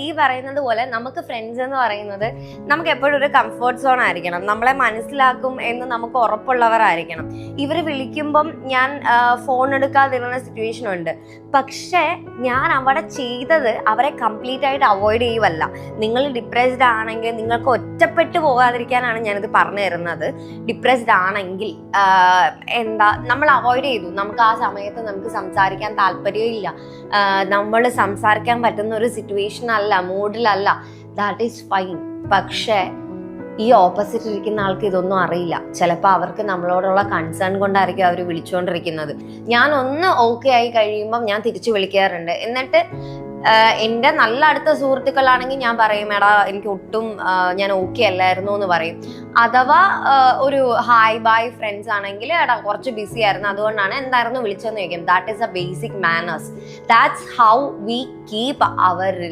ഈ പറയുന്നത് പോലെ നമുക്ക് ഫ്രണ്ട്സ് എന്ന് പറയുന്നത് നമുക്ക് എപ്പോഴും ഒരു കംഫർട്ട് സോൺ ആയിരിക്കണം. നമ്മളെ മനസ്സിലാക്കും എന്ന് നമുക്ക് ഉറപ്പുള്ളവരായിരിക്കണം. ഇവർ വിളിക്കുമ്പം ഞാൻ ഫോൺ എടുക്കാതിരുന്ന സിറ്റുവേഷൻ ഉണ്ട്. പക്ഷേ ഞാൻ അവിടെ ചെയ്തത് അവരെ കംപ്ലീറ്റ് ആയിട്ട് അവോയ്ഡ് ചെയ്യുവല്ല. നിങ്ങൾ ഡിപ്രസ്ഡ് ആണെങ്കിൽ നിങ്ങൾക്ക് ഒറ്റപ്പെട്ടു പോകാതിരിക്കാനാണ് ഞാനിത് പറഞ്ഞു തരുന്നത്. ഡിപ്രസ്ഡ് ആണെങ്കിൽ നമ്മൾ അവോയ്ഡ് ചെയ്തു. നമുക്ക് ആ സമയത്ത് നമുക്ക് സംസാരിക്കാൻ താല്പര്യമില്ല, നമ്മൾ സംസാരിക്കാൻ പറ്റുന്ന ഒരു സിറ്റുവേഷൻ അല്ല, മൂഡിലല്ല, ദാറ്റ് ഈസ് ഫൈൻ. പക്ഷേ ഈ ഓപ്പോസിറ്റ് ഇരിക്കുന്ന ആൾക്ക് ഇതൊന്നും അറിയില്ല. ചിലപ്പോൾ അവർക്ക് നമ്മളോടുള്ള കൺസേൺ കൊണ്ടായിരിക്കും അവർ വിളിച്ചുകൊണ്ടിരിക്കുന്നത്. ഞാൻ ഒന്ന് ഓക്കെ ആയി കഴിയുമ്പം ഞാൻ തിരിച്ചു വിളിക്കാറുണ്ട്. എന്നിട്ട് എൻ്റെ നല്ല അടുത്ത സുഹൃത്തുക്കളാണെങ്കിൽ ഞാൻ പറയും, എടാ എനിക്ക് ഒട്ടും ഞാൻ ഓക്കെ അല്ലായിരുന്നു എന്ന് പറയും. അഥവാ ഒരു ഹായ് ബായ് ഫ്രണ്ട്സ് ആണെങ്കിൽ എടാ കുറച്ച് ബിസി ആയിരുന്നു, അതുകൊണ്ടാണ് എന്തായിരുന്നു വിളിച്ചതെന്ന് ചോദിക്കും. That is a basic manners. That's how we keep our